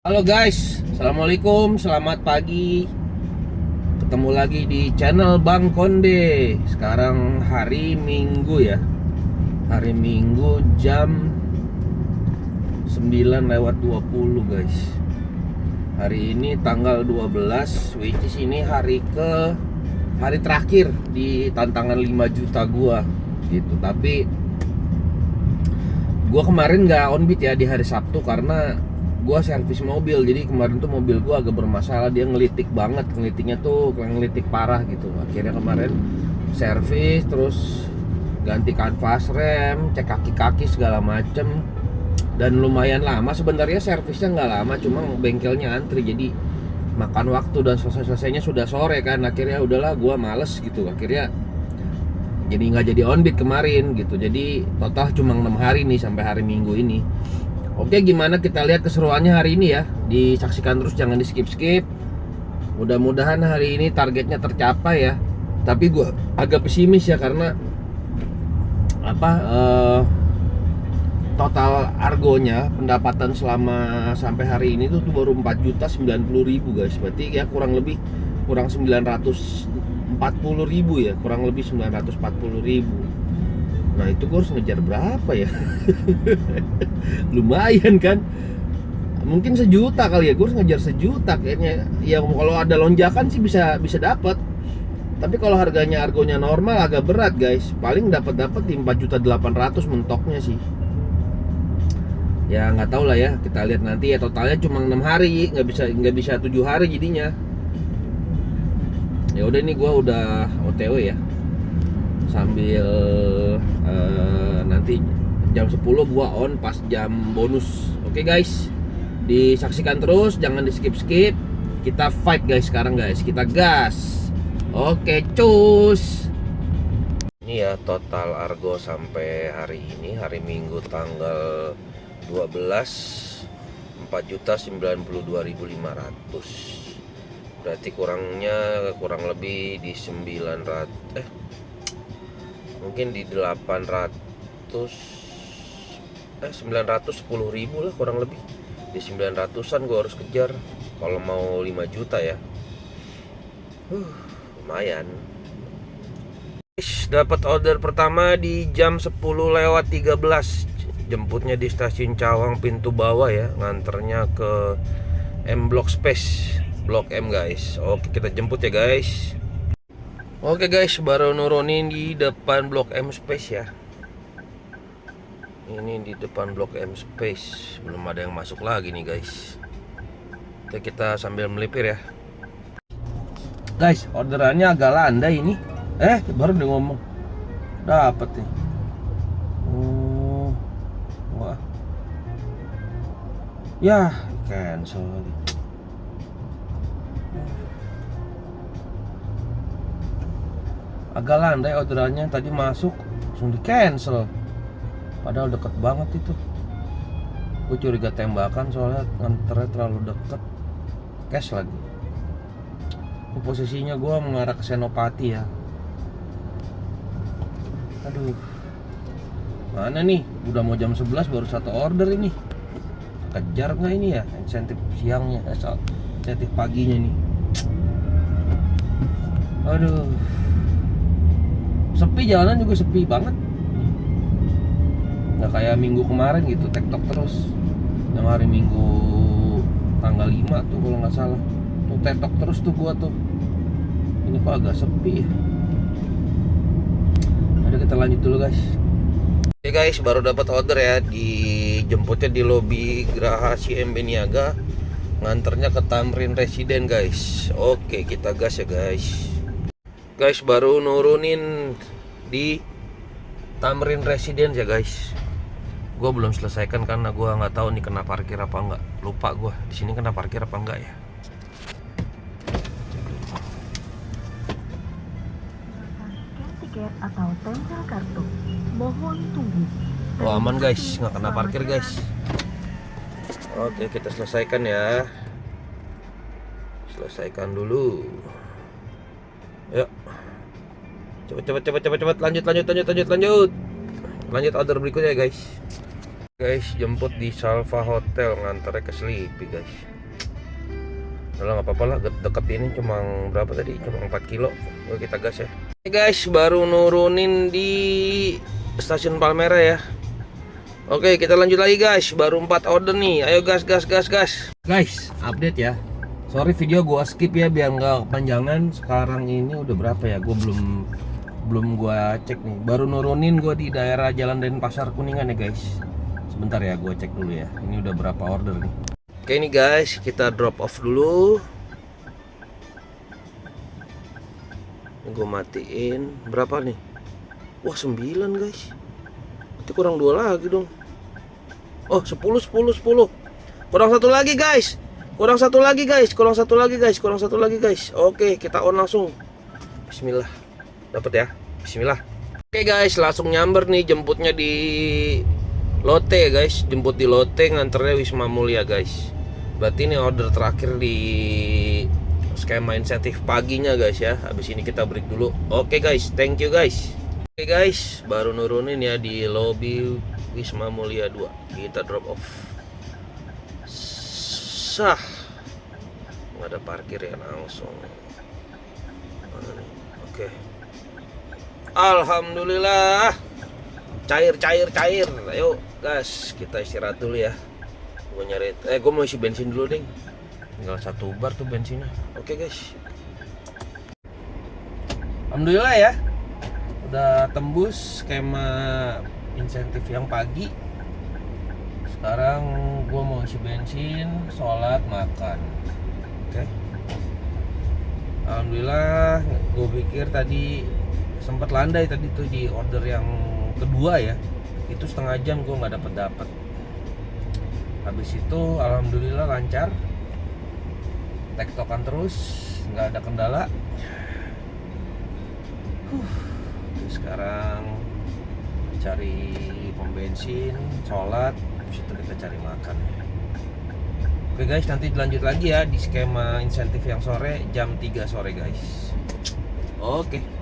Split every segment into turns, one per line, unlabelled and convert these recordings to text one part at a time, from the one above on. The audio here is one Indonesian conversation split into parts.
Halo guys, assalamualaikum, selamat pagi. Ketemu lagi di channel Bang Konde. Sekarang hari Minggu ya. Hari Minggu jam 9:20 guys. Hari ini tanggal 12, which is ini hari terakhir di tantangan 5 juta gua gitu. Tapi gua kemarin nggak on beat ya di hari Sabtu karena gua servis mobil. Jadi kemarin tuh mobil gua agak bermasalah, dia ngelitik banget, ngelitiknya tuh ngelitik parah gitu. Akhirnya kemarin servis, terus ganti kanvas rem, cek kaki-kaki segala macem, dan lumayan lama sebenarnya. Servisnya nggak lama, cuma bengkelnya antri, jadi makan waktu, dan selesainya sudah sore kan. Akhirnya udahlah, gua males gitu. Akhirnya jadi nggak jadi on beat kemarin gitu. Jadi total cuma 6 hari nih sampai hari Minggu ini. Oke, gimana kita lihat keseruannya hari ini ya. Disaksikan terus, jangan di skip-skip. Mudah-mudahan hari ini targetnya tercapai ya. Tapi gue agak pesimis ya, karena total argonya, pendapatan selama sampai hari ini tuh baru 4.090.000 guys. Berarti ya kurang 940.000 ya, kurang lebih 940.000. Nah itu gue harus ngejar berapa ya? Lumayan kan? Mungkin 1 juta kali ya, gue harus ngejar 1 juta kayaknya. Ya kalau ada lonjakan sih bisa dapat. Tapi kalau harganya argonya normal agak berat guys. Paling dapat di 4.800.000 mentoknya sih. Ya nggak tahu lah ya, kita lihat nanti ya. Totalnya cuma 6 hari, nggak bisa 7 hari jadinya. Ya udah, ini gue udah OTW ya, sambil nanti jam 10 gua on pas jam bonus. Oke guys, disaksikan terus, jangan di skip-skip. Kita fight guys sekarang guys, kita gas. Oke, cus. Ini ya total argo sampai hari ini, hari Minggu tanggal 12, 4.092.500. Berarti kurang lebih di 900, mungkin di 910.000 lah kurang lebih. Di 900-an gue harus kejar kalau mau 5 juta ya. Lumayan. Dapat order pertama di jam 10:13. Jemputnya di stasiun Cawang pintu bawah ya, nganternya ke M Block Space, Blok M guys. Oke, kita jemput ya guys. Oke guys, baru nurunin di depan Blok M Space ya. Ini di depan Blok M Space, belum ada yang masuk lagi nih guys. Oke, kita sambil melipir ya. Guys, orderannya agak landai ini. Baru dia ngomong dapat nih. Wah. Ya, cancel lagi. Agak landai orderannya, tadi masuk langsung di cancel. Padahal deket banget itu. Gue curiga tembakan soalnya nganternya terlalu deket. Cash lagi. Ini posisinya gue mengarah ke Senopati ya. Aduh, mana nih? Udah mau jam 11 baru 1 order ini. Kejar nggak ini ya insentif siangnya, insentif paginya nih. Aduh, sepi, jalanan juga sepi banget. Nggak kayak minggu kemarin gitu, tektok terus. Yang hari Minggu tanggal 5 tuh kalau nggak salah, tuh tektok terus tuh gua tuh. Ini kok agak sepi ya. Ada, kita lanjut dulu guys. Oke guys, baru dapat order ya. Dijemputnya di lobi Geraha CMB Niaga, nganternya ke Tamrin Residen guys. Oke, kita gas ya guys. Guys, baru nurunin di Tamrin Residence ya guys. Gue belum selesaikan karena gue nggak tahu nih kena parkir apa enggak. Lupa gue di sini kena parkir apa enggak ya.
Tiket atau tempel kartu. Mohon tunggu.
Oh, aman guys, nggak kena parkir guys. Oke, kita selesaikan ya. Selesaikan dulu. Yuk. Cepet, lanjut order berikutnya guys. Guys, jemput di Salva Hotel, nganternya ke Sleepy guys. Udah nggak apa-apa lah, deket ini cuma berapa tadi? Cuma 4 kilo. Oke, kita gas ya. Oke guys, baru nurunin di stasiun Palmera ya. Oke, kita lanjut lagi guys. Baru 4 order nih. Ayo gas. Guys, update ya. Sorry video gua skip ya biar nggak kepanjangan. Sekarang ini udah berapa ya? Gua belum gua cek nih. Baru nurunin gua di daerah Jalan Denpasar Kuningan ya guys. Sebentar ya, gue cek dulu ya. Ini udah berapa order nih. Oke nih guys, kita drop off dulu. Gue matiin. Berapa nih? Wah 9 guys. Nanti kurang 2 lagi dong. Oh 10. Kurang satu lagi guys. Kurang satu lagi guys. Oke, kita on langsung. Bismillah. Dapat ya. Bismillah. Oke guys, langsung nyamber nih, jemputnya di Lotte guys, jemput di Lotte, nganternya Wisma Mulia guys. Berarti ini order terakhir di skema insentif paginya guys ya. Habis ini kita break dulu. Oke guys, thank you guys. Oke guys, baru nurunin ya di lobby Wisma Mulia 2. Kita drop off. Sah. Nggak ada parkir ya, langsung. Mana nih? Oke. Alhamdulillah. Cair. Ayo gas, kita istirahat dulu ya. Gue mau isi bensin dulu ding. Tinggal 1 bar tuh bensinnya. Oke guys. Alhamdulillah ya, udah tembus skema insentif yang pagi. Sekarang gue mau isi bensin, sholat, makan. Oke. Alhamdulillah, gue pikir tadi sempat landai tadi tuh di order yang kedua ya, itu setengah jam gue nggak dapet. Habis itu alhamdulillah lancar, tektokan terus, nggak ada kendala. Sekarang cari pom bensin, sholat, habis itu kita cari makan. Oke guys, nanti lanjut lagi ya di skema insentif yang sore jam 3 sore guys. Oke.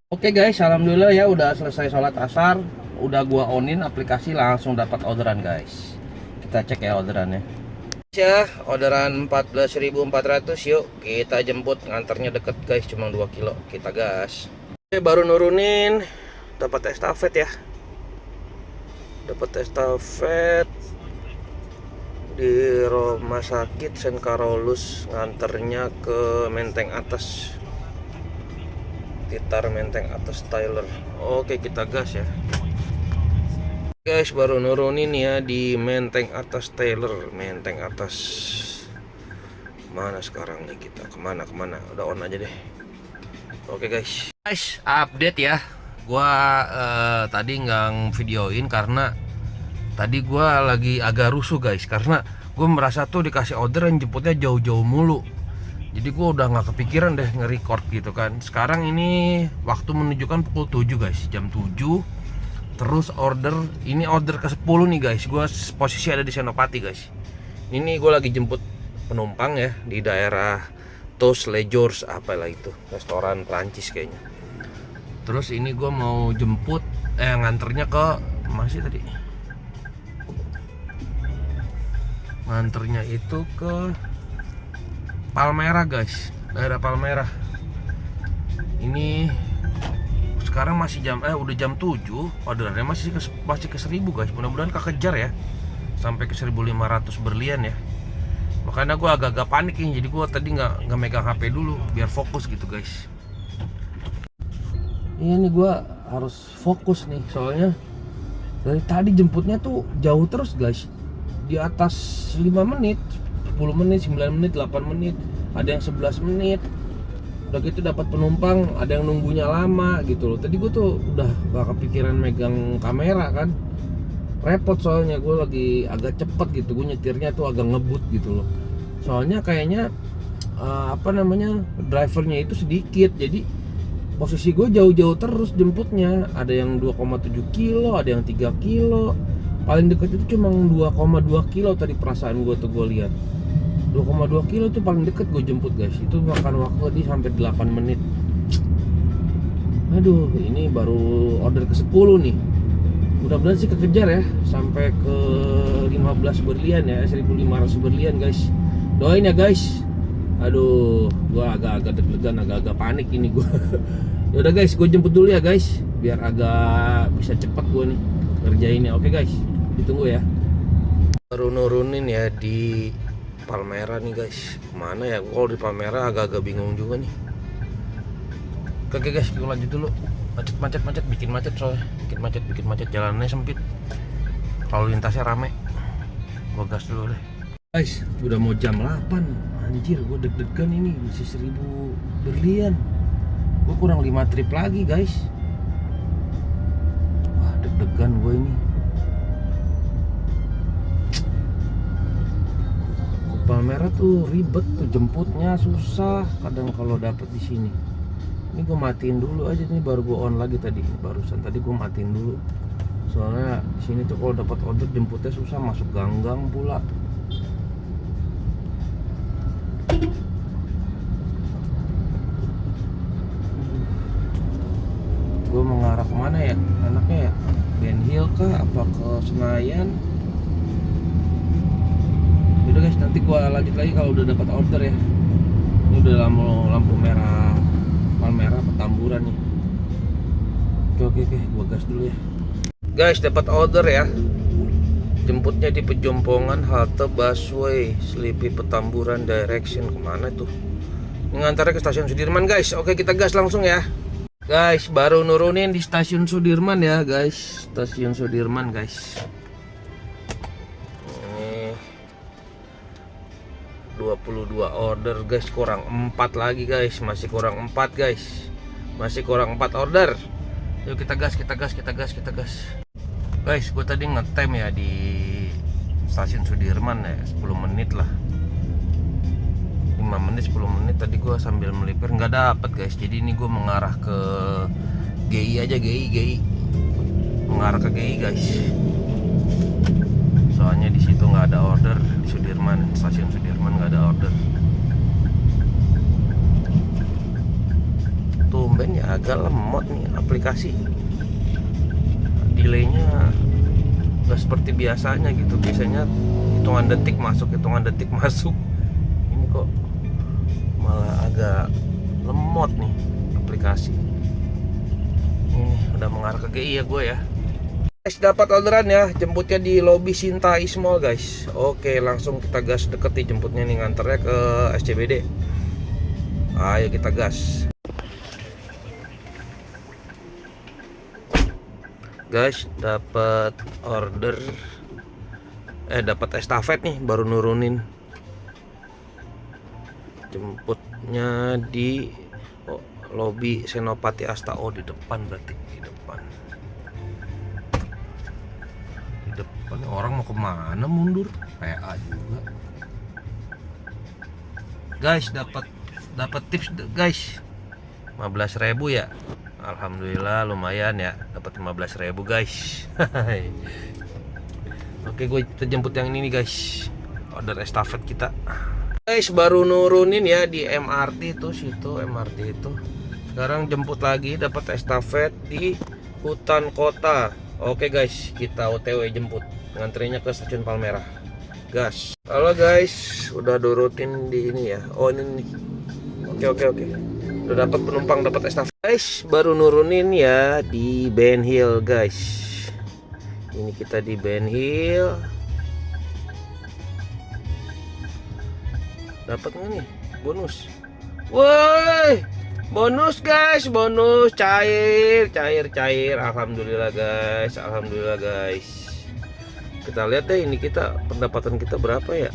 Oke guys, alhamdulillah ya udah selesai sholat asar, udah gua onin aplikasi, langsung dapat orderan guys. Kita cek ya orderannya. Ya, orderan 14.400, yuk kita jemput, nganternya deket guys, cuma 2 kilo. Kita gas. Oke, baru nurunin, dapat estafet ya. Dapat estafet di rumah sakit St. Carolus, nganternya ke Menteng Atas. Titar Menteng Atas Tyler. Oke, kita gas ya guys. Baru nurunin ya di Menteng Atas Tyler. Menteng Atas mana sekarang nih, kita kemana udah on aja deh. Oke guys, update ya. Gua tadi nggak videoin karena tadi gua lagi agak rusuh guys, karena gue merasa tuh dikasih orderan jemputnya jauh-jauh mulu. Jadi gue udah gak kepikiran deh nge-record gitu kan. Sekarang ini waktu menunjukkan pukul 7 guys, jam 7. Terus ini order ke 10 nih guys. Gue posisi ada di Senopati guys. Ini gue lagi jemput penumpang ya di daerah Tous Les Jours, apalah itu, restoran Prancis kayaknya. Terus ini gue mau jemput nganternya ke mana sih tadi? Nganternya itu ke Palmera guys, daerah Palmera. Ini sekarang masih udah jam 7, orderannya masih ke 1000 guys. Mudah-mudahan kekejar ya, sampai ke 1500 berlian ya. Makanya gue agak-agak panik nih, jadi gue tadi nggak megang HP dulu biar fokus gitu guys. Iya nih, gue harus fokus nih, soalnya dari tadi jemputnya tuh jauh terus guys, di atas 5 menit, 10 menit, 9 menit, 8 menit, ada yang 11 menit. Udah gitu dapat penumpang, ada yang nunggunya lama gitu loh. Tadi gue tuh udah gak kepikiran megang kamera kan, repot soalnya gue lagi agak cepet gitu, gue nyetirnya tuh agak ngebut gitu loh. Soalnya kayaknya drivernya itu sedikit, jadi posisi gue jauh-jauh terus jemputnya. Ada yang 2,7 kilo, ada yang 3 kilo. Paling dekat itu cuma 2,2 kilo tadi perasaan gue tuh, gue lihat 2,2 kilo tuh paling deket gue jemput guys. Itu makan waktu tadi sampai 8 menit. Aduh, ini baru order ke-10 nih. Mudah-mudahan sih kekejar ya, sampai ke 15 berlian ya, 1.500 berlian guys. Doain ya guys. Aduh, gua agak-agak deg-degan, agak-agak panik ini gua. Yaudah guys, gue jemput dulu ya guys, biar agak bisa cepat gua nih ngerjainnya. Oke guys, ditunggu ya. Baru nurunin ya di Palmera nih guys. Kemana ya? Kalau di Palmera agak-agak bingung juga nih. Oke guys, kita lanjut dulu. Macet, bikin macet soalnya. Bikin macet, jalannya sempit. Lalu lintasnya rame. Gua gas dulu deh. Guys, udah mau jam 8. Anjir, gua deg-degan ini, masih 1.000 berlian. Gua kurang 5 trip lagi guys. Wah, deg-degan gua ini. Palmera tuh ribet tuh, jemputnya susah kadang kalau dapet di sini. Ini gue matiin dulu aja nih, baru gue on lagi tadi. Barusan tadi gue matiin dulu. Soalnya di sini tuh kalau dapat order jemputnya susah, masuk gang-gang pula. Gue mengarah kemana ya? Anaknya ya? Ben Hill kah? Apa ke Senayan? Udah guys, nanti gue lanjut lagi kalau udah dapat order ya. Ini udah lampu merah Palmera Petamburan nih. Oke, gua gas dulu ya. Guys, dapat order ya. Jemputnya di Pejompongan, halte busway Selipi Petamburan direction. Kemana tuh? Ini ngantarnya ke stasiun Sudirman guys. Oke, kita gas langsung ya. Guys, baru nurunin di stasiun Sudirman ya guys. Stasiun Sudirman guys. Ini 22 order guys, kurang 4 lagi guys. Masih kurang 4 guys. Masih kurang 4 order. Yuk kita gas. Guys, gue tadi ngetem ya di stasiun Sudirman ya, 10 menit lah. 5 menit 10 menit tadi gue sambil melipir nggak dapet guys. Jadi ini gue mengarah ke GI aja, GI. Mengarah ke GI guys. Soalnya di situ nggak ada order di Sudirman, stasiun Sudirman nggak ada order. Tumben ya agak lemot nih aplikasi. Delaynya nggak seperti biasanya gitu. Biasanya hitungan detik masuk. Ini kok malah agak lemot nih aplikasi. Ini udah mengarah ke GI ya gue ya. Guys, dapat orderan ya, jemputnya di lobi Sintai Mall guys. Oke, langsung kita gas, deket nih jemputnya nih, nganternya ke SCBD. Ayo kita gas. Guys, dapat order, dapat estafet nih, baru nurunin. Jemputnya di lobi Senopati Asta. Oh, di depan berarti, di depan. Orang mau kemana mundur? PA juga. Guys, dapat tips guys. 15.000 ya. Alhamdulillah lumayan ya, dapat 15.000 guys. Oke, kita jemput yang ini nih guys. Order estafet kita. Guys, baru nurunin ya di MRT tuh, situ MRT itu. Sekarang jemput lagi, dapat estafet di Hutan Kota. Oke guys, kita OTW jemput. Ngantrinya ke stasiun Palmera. Gas. Halo guys, udah nurutin di ini ya. Oh ini nih. Oke. Udah dapat penumpang, dapat estafet. Guys, baru nurunin ya di Ben Hill guys. Ini kita di Ben Hill. Dapat nggak nih bonus? Woi, bonus guys, bonus cair. Alhamdulillah guys. Kita lihat deh ini pendapatan kita berapa ya.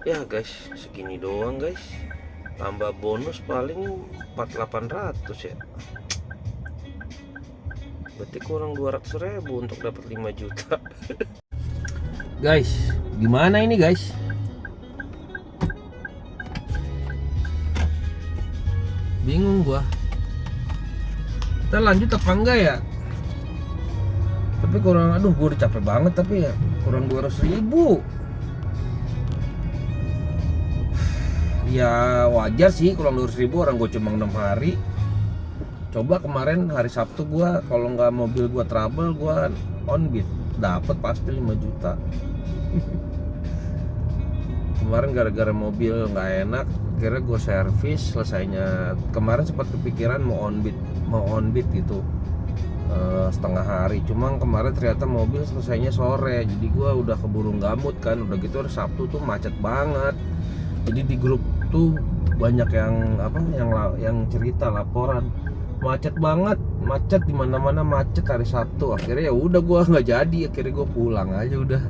Ya guys, segini doang guys. Tambah bonus paling 4.800 ya. Berarti kurang 200.000 untuk dapat 5 juta. Guys, gimana ini guys? Bingung gua. Kita lanjut apa enggak ya? Tapi kurang, aduh gua udah capek banget tapi ya kurang 200.000. Ya wajar sih kurang 200.000, orang gue cuma 6 hari. Coba kemarin hari Sabtu gua kalau nggak mobil gua trouble, gua on beat dapat pasti 5 juta. Kemarin gara-gara mobil nggak enak, akhirnya gue servis. Selesainya kemarin sempat kepikiran mau on beat gitu, setengah hari. Cuma kemarin ternyata mobil selesainya sore, jadi gue udah keburu gamut kan. Udah gitu hari Sabtu tuh macet banget. Jadi di grup tuh banyak yang cerita laporan macet banget, macet di mana-mana, macet hari Sabtu. Akhirnya ya udah gue nggak jadi, akhirnya gue pulang aja udah.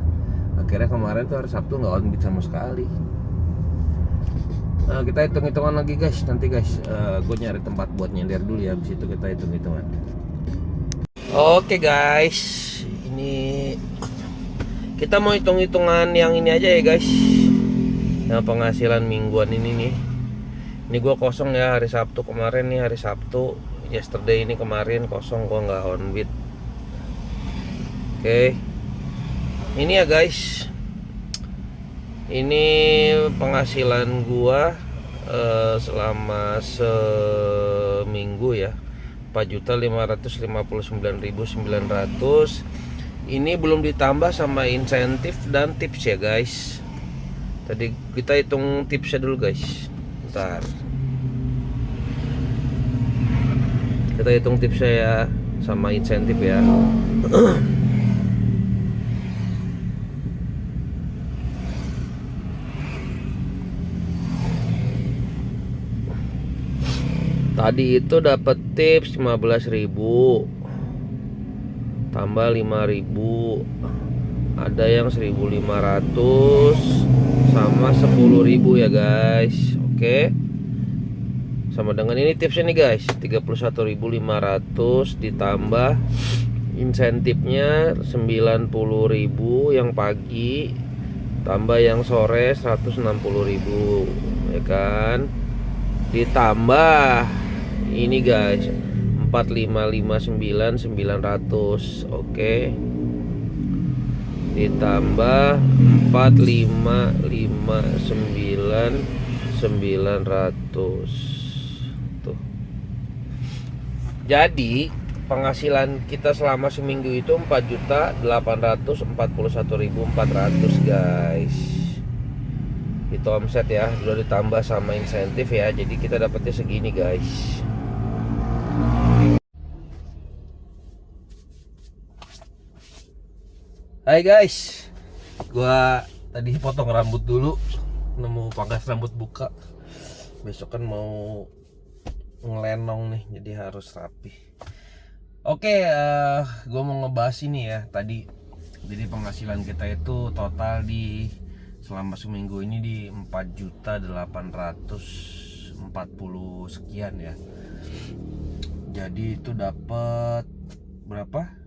Akhirnya kemarin tuh hari Sabtu nggak on beat sama sekali. Kita hitung-hitungan lagi guys, nanti guys. Gue nyari tempat buat nyender dulu ya, habis itu kita hitung-hitungan. Oke guys, ini kita mau hitung-hitungan yang ini aja ya guys, yang penghasilan mingguan ini nih. Ini gue kosong ya hari Sabtu kemarin nih, hari Sabtu yesterday ini kemarin kosong, gue nggak on beat. Oke. Ini ya guys, ini penghasilan gua selama seminggu ya, 4.559.900. Ini belum ditambah sama insentif dan tips ya guys. Tadi kita hitung tipsnya dulu guys. Bentar, kita hitung tipsnya ya sama insentif ya. Tadi itu dapat tips 15.000 tambah 5.000, ada yang 1.500 sama 10.000 ya guys. Oke, sama dengan ini tipsnya nih guys, 31.500 ditambah insentifnya 90.000 yang pagi, tambah yang sore 160.000 ya kan, ditambah ini guys 4.559.900. Oke, ditambah 4.559.900 tuh. Jadi penghasilan kita selama seminggu itu 4.841.400 guys. Itu omset ya, sudah ditambah sama insentif ya, jadi kita dapatnya segini guys. Hai guys, gua tadi potong rambut dulu, nemu pangkas rambut buka. Besok kan mau ngelenong nih, jadi harus rapi. Oke, gua mau ngebahas ini ya tadi. Jadi penghasilan kita itu total di selama seminggu ini di 4.840 sekian ya. Jadi itu dapat berapa?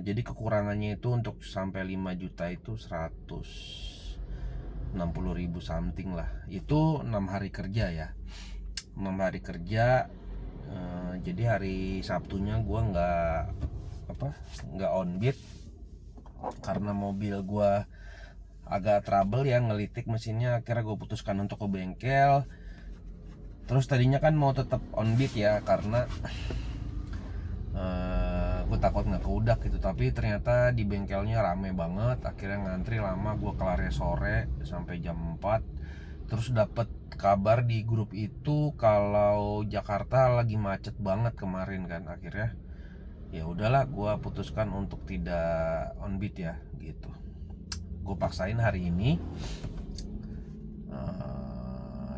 Jadi kekurangannya itu untuk sampai 5 juta itu 160.000 something lah. Itu 6 hari kerja ya, 6 hari kerja. Jadi hari Sabtunya gua nggak on beat karena mobil gua agak trouble ya, ngelitik mesinnya. Akhirnya gue putuskan untuk ke bengkel. Terus tadinya kan mau tetap on beat ya, karena gue takut nggak keudak gitu. Tapi ternyata di bengkelnya rame banget, akhirnya ngantri lama. Gue kelarnya sore sampai jam 4. Terus dapet kabar di grup itu kalau Jakarta lagi macet banget kemarin kan. Akhirnya ya udahlah, gue putuskan untuk tidak on beat ya gitu. Gue paksain hari ini,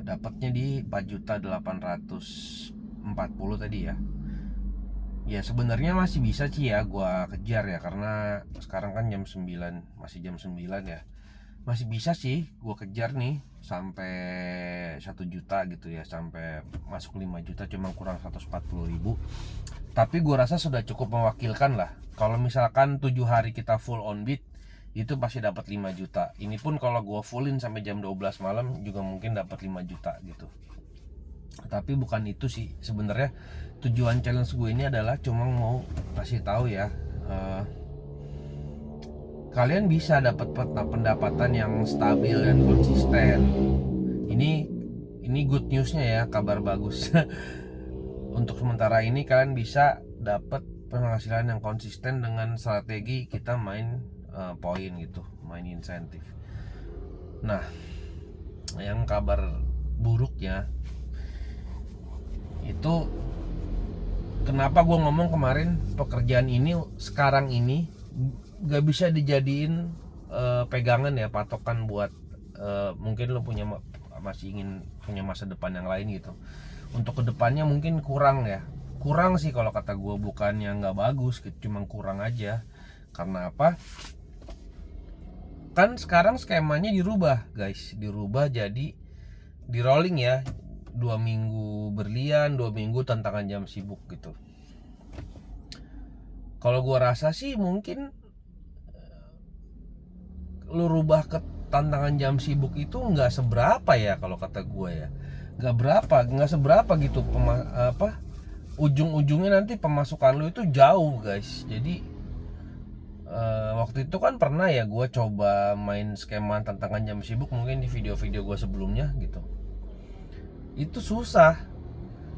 dapatnya di 4.840 tadi ya. Ya sebenarnya masih bisa sih ya gue kejar ya, karena sekarang kan jam 9, masih jam 9 ya. Masih bisa sih gue kejar nih sampai 1 juta gitu ya, sampai masuk 5 juta, cuma kurang 140.000. Tapi gue rasa sudah cukup mewakilkan lah. Kalau misalkan 7 hari kita full on beat, itu pasti dapat 5 juta. Ini pun kalau gue fullin sampai jam 12 malam juga mungkin dapat 5 juta gitu. Tapi bukan itu sih sebenarnya. Tujuan challenge gue ini adalah cuma mau kasih tahu ya, kalian bisa dapat pendapatan yang stabil dan konsisten. Ini good newsnya ya, kabar bagus. untuk sementara ini kalian bisa dapat penghasilan yang konsisten dengan strategi kita main poin gitu, main insentif. Nah, yang kabar buruknya itu kenapa gue ngomong kemarin pekerjaan ini sekarang ini gak bisa dijadiin pegangan ya, patokan buat mungkin lo masih ingin punya masa depan yang lain gitu. Untuk kedepannya mungkin kurang sih kalau kata gue, bukannya nggak bagus gitu, cuma kurang aja. Karena apa? Kan sekarang skemanya dirubah guys, dirubah jadi di rolling ya, 2 minggu berlian, 2 minggu tantangan jam sibuk gitu. Kalau gue rasa sih mungkin lu rubah ke tantangan jam sibuk itu nggak seberapa ya, kalau kata gue ya, nggak seberapa gitu. Ujung-ujungnya nanti pemasukan lu itu jauh guys. Jadi waktu itu kan pernah ya gue coba main skema tantangan jam sibuk, mungkin di video-video gue sebelumnya gitu. Itu susah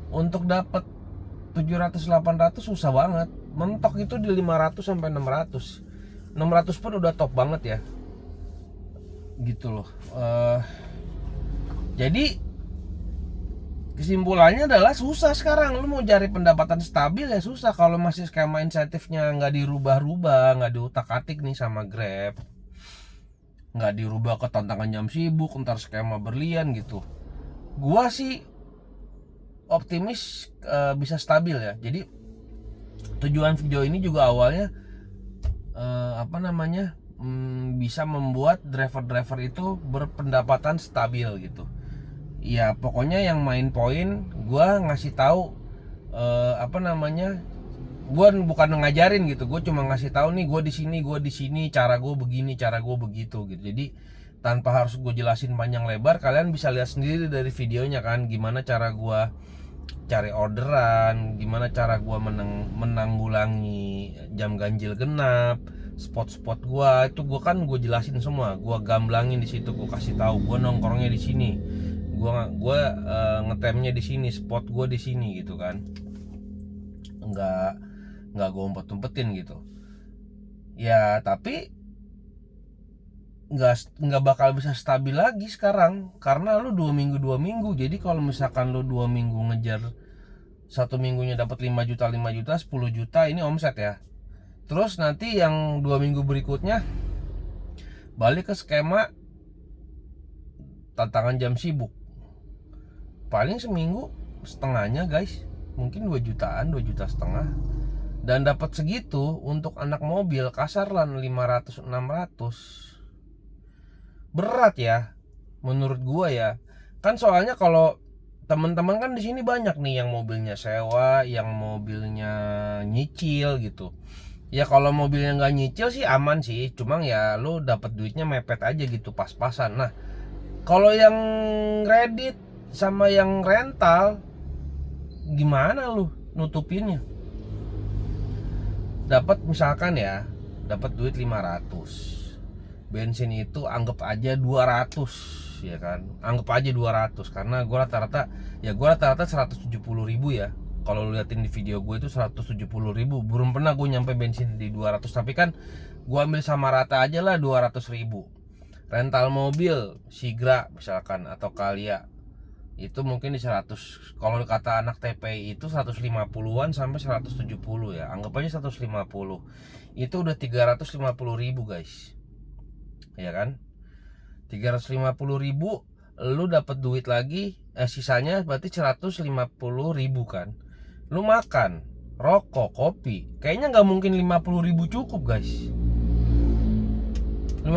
untuk dapat 700-800, susah banget. Mentok itu di 500 sampai 600 pun udah top banget ya gitu loh. Jadi kesimpulannya adalah susah sekarang. Lu mau cari pendapatan stabil ya susah kalau masih skema insentifnya nggak dirubah-rubah, nggak diutak-atik nih sama Grab, nggak dirubah ke tantangan jam sibuk, ntar skema berlian gitu. Gua sih optimis bisa stabil ya. Jadi tujuan video ini juga awalnya bisa membuat driver-driver itu berpendapatan stabil gitu. Ya pokoknya yang main poin, gue ngasih tahu gue bukan ngajarin gitu, gue cuma ngasih tahu nih gue di sini, cara gue begini, cara gue begitu gitu. Jadi tanpa harus gue jelasin panjang lebar, kalian bisa lihat sendiri dari videonya kan, gimana cara gue cari orderan, gimana cara gue menanggulangi jam ganjil genap, spot-spot gue itu gue jelasin semua, gue gamblangin di situ, gue kasih tahu gue nongkrongnya di sini, gue ngetemnya di sini, spot gue di sini gitu kan, nggak gue umpet-umpetin gitu ya. Tapi nggak bakal bisa stabil lagi sekarang karena lu 2 minggu. Jadi kalau misalkan lu 2 minggu ngejar, 1 minggunya dapat 5 juta, 10 juta ini omset ya. Terus nanti yang 2 minggu berikutnya balik ke skema tantangan jam sibuk, paling seminggu setengahnya guys, mungkin 2 jutaan, 2 juta setengah. Dan dapat segitu untuk anak mobil kasar lah 500-600. Berat ya menurut gua ya. Kan soalnya kalau teman-teman kan di sini banyak nih yang mobilnya sewa, yang mobilnya nyicil gitu. Ya kalau mobilnya nggak nyicil sih aman sih, cuma ya lu dapat duitnya mepet aja gitu, pas-pasan. Nah, kalau yang kredit sama yang rental gimana lu nutupinnya? Dapat misalkan ya, dapat duit 500. Bensin itu anggap aja 200 ya kan, anggap aja 200 karena gue rata-rata 170.000 ya. Kalau lu liatin di video gue itu 170.000, belum pernah gue nyampe bensin di 200. Tapi kan gue ambil sama rata aja lah 200.000. Rental mobil Sigra misalkan atau Kalia itu mungkin di 100, kalau kata anak TPI itu 150-an sampai 170 ya, anggap aja 150. Itu udah 350.000 guys, ya kan. 350.000 lu dapat duit lagi, sisanya berarti 150.000 kan. Lu makan, rokok, kopi, kayaknya nggak mungkin 50.000 cukup guys. 50.000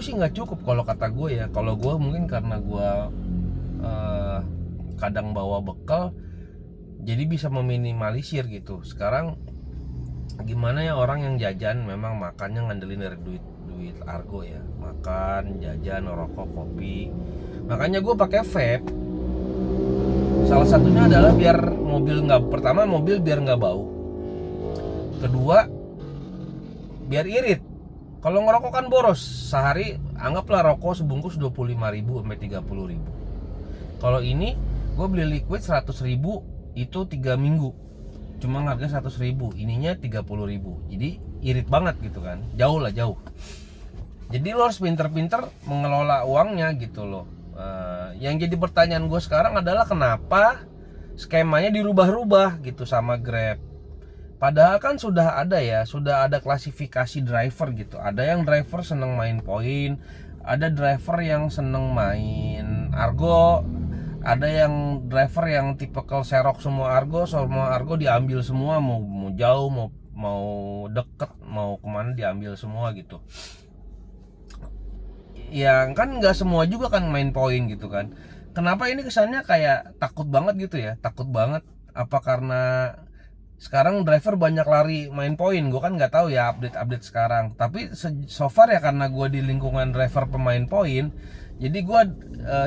sih nggak cukup kalau kata gue ya. Kalau gue mungkin karena gue kadang bawa bekal, jadi bisa meminimalisir gitu. Sekarang gimana ya orang yang jajan memang makannya ngandelin dari duit argo ya, makan, jajan, rokok, kopi. Makanya gue pakai vape. Salah satunya adalah biar mobil biar nggak bau. Kedua, biar irit. Kalau ngerokok kan boros. Sehari anggaplah rokok sebungkus 25.000 sampai 30.000. Kalau ini gue beli liquid 100.000, itu 3 minggu cuma harga 100.000, ininya 30.000. Jadi irit banget gitu kan, jauh. Jadi lo harus pinter-pinter mengelola uangnya gitu loh. Yang jadi pertanyaan gue sekarang adalah kenapa skemanya dirubah-rubah gitu sama Grab. Padahal kan sudah ada klasifikasi driver gitu. Ada yang driver seneng main poin, ada driver yang seneng main argo, ada yang driver yang tipikal serok semua argo diambil semua, mau jauh mau deket mau kemana diambil semua gitu. Ya kan nggak semua juga kan main poin gitu kan. Kenapa ini kesannya kayak takut banget gitu ya, takut banget. Apa karena sekarang driver banyak lari main poin? Gue kan nggak tahu ya update sekarang. Tapi so far ya karena gue di lingkungan driver pemain poin, jadi gue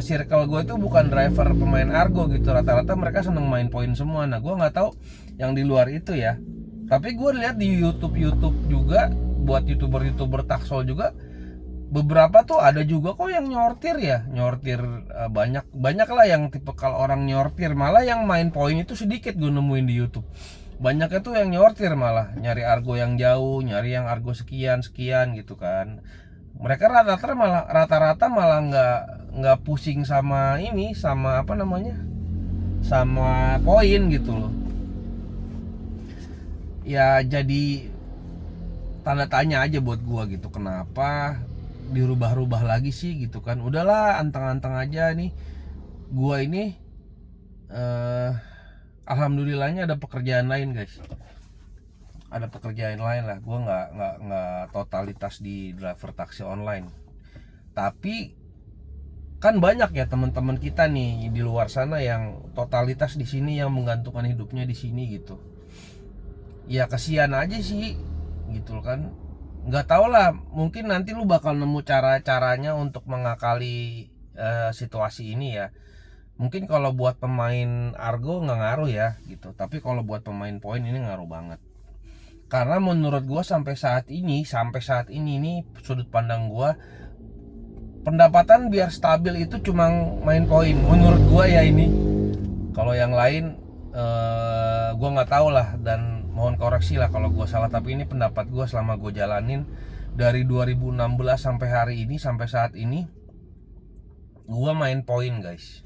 circle gue itu bukan driver pemain argo gitu. Rata-rata mereka seneng main poin semua. Nah gue nggak tahu yang di luar itu ya. Tapi gue lihat di YouTube juga, buat youtuber taksol juga, beberapa tuh ada juga kok yang nyortir banyak lah yang tipikal orang nyortir. Malah yang main poin itu sedikit gue nemuin di YouTube. Banyaknya tuh yang nyortir, malah nyari argo yang jauh, nyari yang argo sekian gitu kan. Mereka rata-rata malah nggak pusing sama ini, sama apa namanya, sama poin gitu loh. Ya jadi tanda tanya aja buat gua gitu, kenapa dirubah-rubah lagi sih gitu kan. Udahlah, anteng-anteng aja nih. Gua ini alhamdulillahnya ada pekerjaan lain guys, ada pekerjaan lain lah. Gue nggak totalitas di driver taksi online. Tapi kan banyak ya teman-teman kita nih di luar sana yang totalitas di sini, yang menggantungkan hidupnya di sini gitu. Ya kasihan aja sih gitu kan. Nggak tau lah, mungkin nanti lu bakal nemu caranya untuk mengakali situasi ini ya. Mungkin kalau buat pemain argo nggak ngaruh ya gitu, tapi kalau buat pemain poin ini ngaruh banget. Karena menurut gue sampai saat ini nih, sudut pandang gue, pendapatan biar stabil itu cuma main poin menurut gue ya ini. Kalau yang lain gue nggak tahu lah, dan mohon koreksi lah kalau gue salah. Tapi ini pendapat gue selama gue jalanin dari 2016 sampai hari ini, sampai saat ini, gue main poin guys.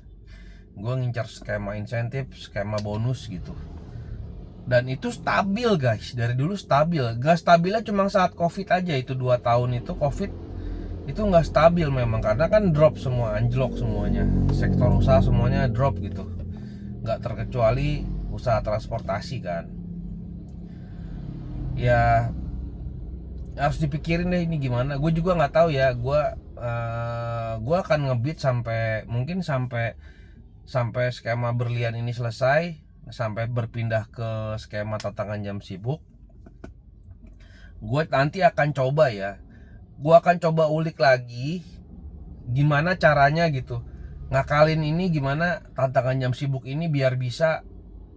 Gue ngincar skema insentif, skema bonus gitu. Dan itu stabil guys, dari dulu stabil. Gak stabilnya cuma saat covid aja, itu 2 tahun itu covid. Itu gak stabil memang, karena kan drop semua, anjlok semuanya. Sektor usaha semuanya drop gitu. Gak terkecuali usaha transportasi kan. Ya harus dipikirin deh ini gimana. Gue juga gak tahu ya. Gue akan ngebit sampai skema berlian ini selesai, sampai berpindah ke skema tantangan jam sibuk. Gue nanti akan coba ulik lagi gimana caranya gitu, ngakalin ini gimana tantangan jam sibuk ini biar bisa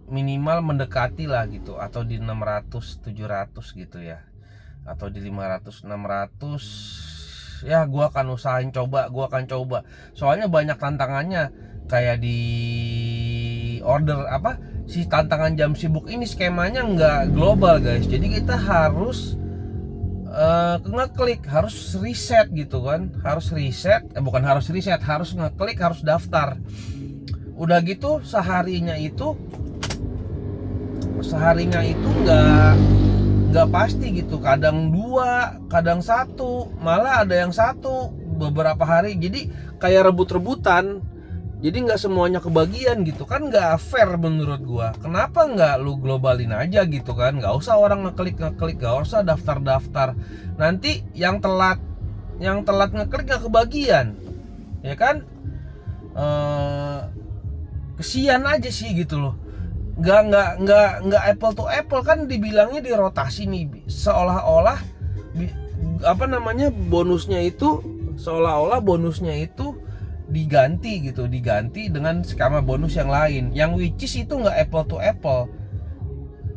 minimal mendekati lah gitu, atau di 600-700 gitu ya, atau di 500-600 ya. Gue akan usahain coba. Soalnya banyak tantangannya. Kayak di order si tantangan jam sibuk ini skemanya nggak global guys. Jadi kita harus ngeklik, harus riset gitu kan. Harus ngeklik, harus daftar. Udah gitu seharinya itu nggak pasti gitu. Kadang 2, kadang 1, malah ada yang 1 beberapa hari. Jadi kayak rebut-rebutan. Jadi nggak semuanya kebagian gitu kan, nggak fair menurut gua. Kenapa nggak lu globalin aja gitu kan? Nggak usah orang ngeklik, nggak usah daftar. Nanti yang telat ngeklik nggak kebagian, ya kan? Kesian aja sih gitu loh. Nggak apple to apple kan, dibilangnya dirotasi nih, seolah-olah bonusnya itu diganti dengan skema bonus yang lain, yang which is itu nggak apple to apple.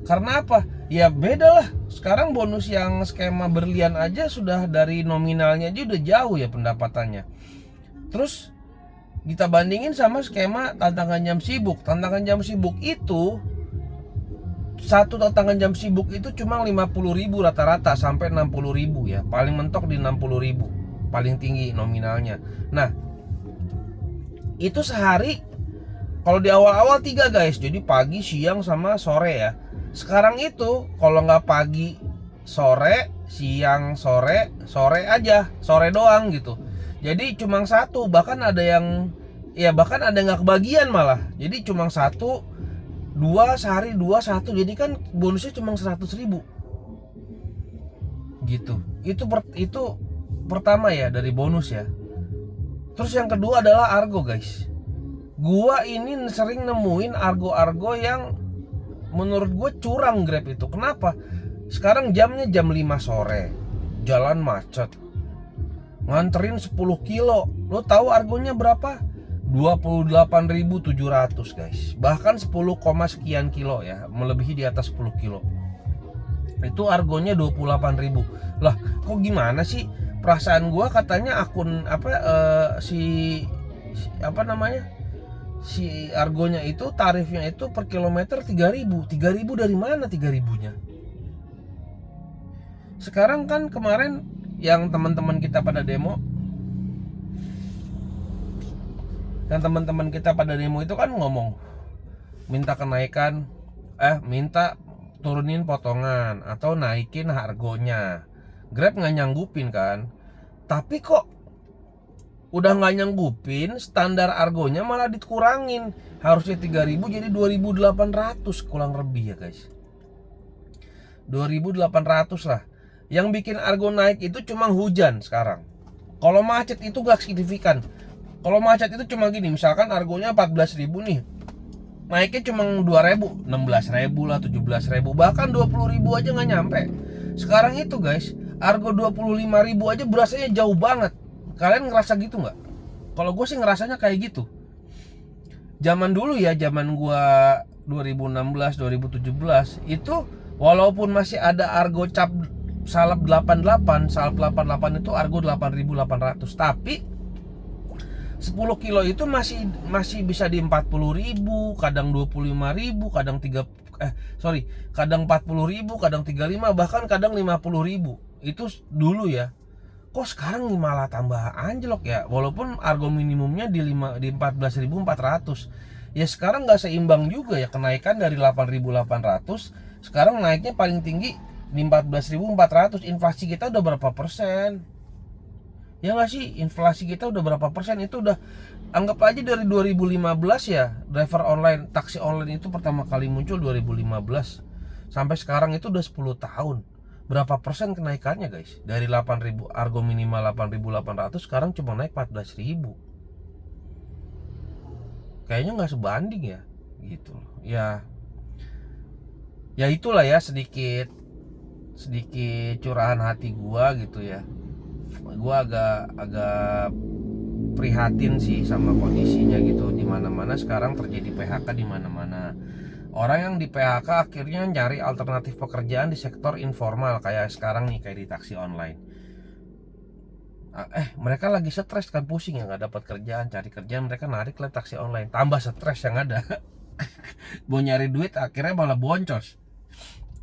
Karena apa? Ya beda lah. Sekarang bonus yang skema berlian aja sudah dari nominalnya aja udah jauh ya pendapatannya. Terus Kita bandingin sama skema tantangan jam sibuk. Tantangan jam sibuk itu, satu tantangan jam sibuk itu cuma 50.000 rata-rata sampai 60.000 ya. Paling mentok di 60.000, paling tinggi nominalnya. Nah, itu sehari kalau di awal-awal 3 guys. Jadi pagi, siang, sama sore ya. Sekarang itu kalau nggak pagi, sore, siang, sore, sore aja, sore doang gitu. Jadi cuma satu, bahkan ada yang nggak kebagian malah. Jadi cuma satu, dua sehari, dua satu. Jadi kan bonusnya cuma 100.000 gitu. Itu pertama ya dari bonus ya. Terus yang kedua adalah argo guys. Gua ini sering nemuin argo-argo yang menurut gue curang Grab itu. Kenapa? Sekarang jamnya jam 5 sore, jalan macet, nganterin 10 kilo. Lo tahu argonya berapa? 28.700 guys. Bahkan 10, sekian kilo ya, melebihi di atas 10 kilo. Itu argonya 28.000. Lah, kok gimana sih? Perasaan gua katanya akun si argonya itu tarifnya itu per kilometer 3.000. 3.000 dari mana 3.000-nya? Sekarang kan kemarin yang teman-teman kita pada demo, itu kan ngomong minta kenaikan, minta turunin potongan atau naikin hargonya. Grab nggak nyanggupin kan? Tapi kok udah nggak nyanggupin, standar argonya malah dikurangin. Harusnya 3.000 jadi 2.800 kurang lebih ya guys. 2.800 lah. Yang bikin argo naik itu cuma hujan sekarang. Kalau macet itu gak signifikan. Kalau macet itu cuma gini, misalkan argonya 14.000 nih, naiknya cuma 2.000, 16.000 lah, 17.000, bahkan 20.000 aja nggak nyampe. Sekarang itu guys, argo 25.000 aja berasanya jauh banget. Kalian ngerasa gitu nggak? Kalau gue sih ngerasanya kayak gitu. Zaman dulu ya, zaman gue 2016, 2017 itu walaupun masih ada argo cap salep 88 itu argo 8.800, tapi 10 kilo itu masih bisa di 40.000, kadang 25.000, kadang kadang 40.000, kadang 35, bahkan kadang 50.000. Itu dulu ya. Kok sekarang malah tambah anjlok ya, walaupun argo minimumnya di 14.400. Ya sekarang nggak seimbang juga ya, kenaikan dari 8.800 sekarang naiknya paling tinggi di 14.400. Inflasi kita udah berapa persen? Ya nggak sih, inflasi kita udah berapa persen? Itu udah, anggap aja dari 2015 ya, driver online, taksi online itu pertama kali muncul 2015 sampai sekarang itu udah 10 tahun. Berapa persen kenaikannya guys? Dari 8.000, argo minimal 8.800 sekarang cuma naik 14.000. Kayaknya nggak sebanding ya gitu ya. Ya itulah ya, sedikit curahan hati gua gitu ya. Gua agak prihatin sih sama kondisinya gitu. Di mana-mana sekarang terjadi PHK di mana-mana. Orang yang di PHK akhirnya nyari alternatif pekerjaan di sektor informal, kayak sekarang nih, kayak di taksi online. Mereka lagi stres kan, pusing ya, nggak dapat kerjaan, cari kerjaan, mereka narik lah taksi online, tambah stres yang ada. Mau nyari duit akhirnya malah boncos.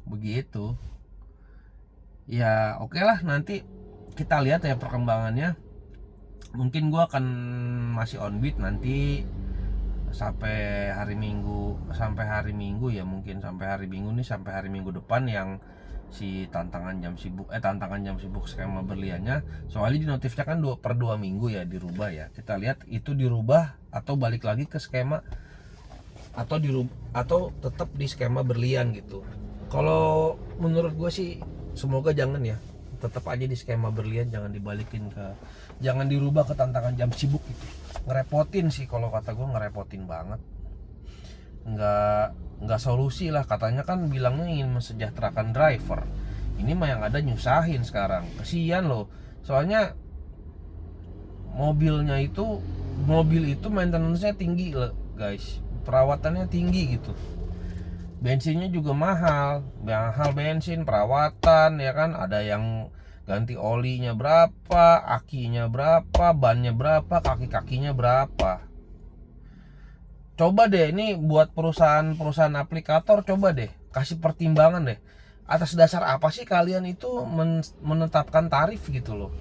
Begitu. Ya oke lah, nanti kita lihat ya perkembangannya. Mungkin gua akan masih on beat nanti sampai hari Minggu ya, mungkin sampai hari Minggu nih, sampai hari Minggu depan yang si tantangan jam sibuk skema berliannya. Soalnya di notifnya kan 2 per 2 minggu ya dirubah ya. Kita lihat itu dirubah atau balik lagi ke skema, atau tetap di skema berlian gitu. Kalau menurut gue sih semoga jangan ya, tetap aja di skema berlian, jangan dirubah ke tantangan jam sibuk gitu. Ngerepotin sih, kalau kata gue ngerepotin banget. Nggak solusi lah, katanya kan bilangnya ingin mensejahterakan driver. Ini mah yang ada nyusahin sekarang. Kasihan loh. Soalnya mobil itu maintenance-nya tinggi loh, guys. Perawatannya tinggi gitu. Bensinnya juga mahal bensin, perawatan ya kan, ada yang ganti olinya berapa, akinya berapa, bannya berapa, kaki-kakinya berapa. Coba deh, ini buat perusahaan aplikator, coba deh kasih pertimbangan deh. Atas dasar apa sih kalian itu menetapkan tarif gitu loh?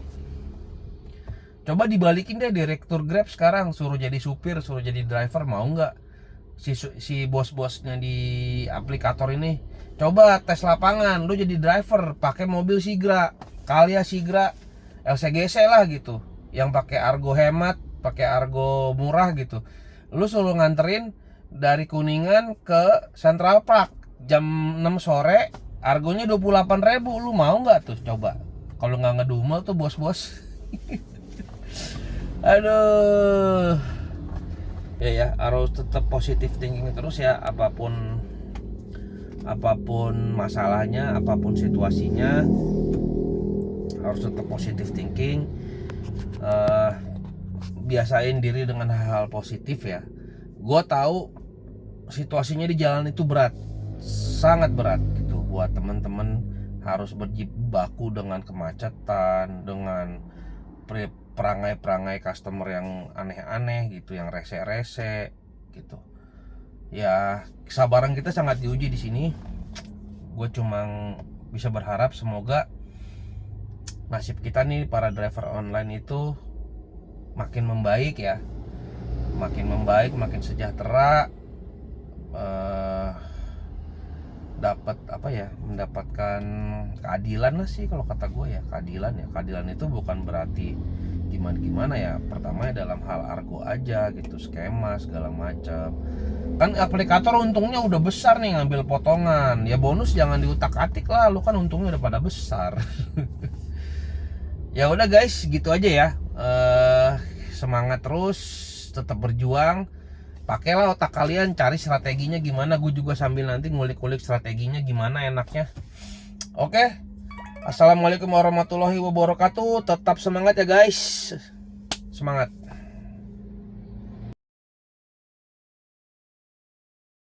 Coba dibalikin deh direktur Grab sekarang, suruh jadi supir, suruh jadi driver, mau nggak? Si bos-bosnya di aplikator ini, coba tes lapangan, lu jadi driver pakai mobil Sigra, Kalia Sigra, LCGC lah gitu, yang pakai argo hemat, pakai argo murah gitu. Lu suruh nganterin dari Kuningan ke Central Park jam 6 sore, argonya 28.000, lu mau nggak tuh? Coba kalau nggak ngedumel tuh bos-bos. Aduh, ya harus tetap positif thinking terus ya, apapun masalahnya, apapun situasinya, harus tetap positif thinking. Biasain diri dengan hal-hal positif ya. Gue tahu situasinya di jalan itu berat, sangat berat gitu buat teman-teman, harus berjibaku dengan kemacetan, dengan perangai-perangai customer yang aneh-aneh gitu, yang rese-rese gitu. Ya, kesabaran kita sangat diuji di sini. Gue cuma bisa berharap semoga nasib kita nih para driver online itu makin membaik ya, makin membaik, makin sejahtera, dapat apa ya, mendapatkan keadilan lah sih kalau kata gue ya. Keadilan itu bukan berarti gimana ya. Pertama dalam hal argo aja gitu, skema segala macam. Kan aplikator untungnya udah besar nih, ngambil potongan ya. Bonus jangan diutak-atik lah, lu kan untungnya udah pada besar. Ya udah guys, gitu aja ya. Semangat terus, tetap berjuang. Pakailah otak kalian, cari strateginya gimana. Gue juga sambil nanti ngulik-ngulik strateginya gimana enaknya. Oke. Assalamualaikum warahmatullahi wabarakatuh. Tetap semangat ya guys. Semangat.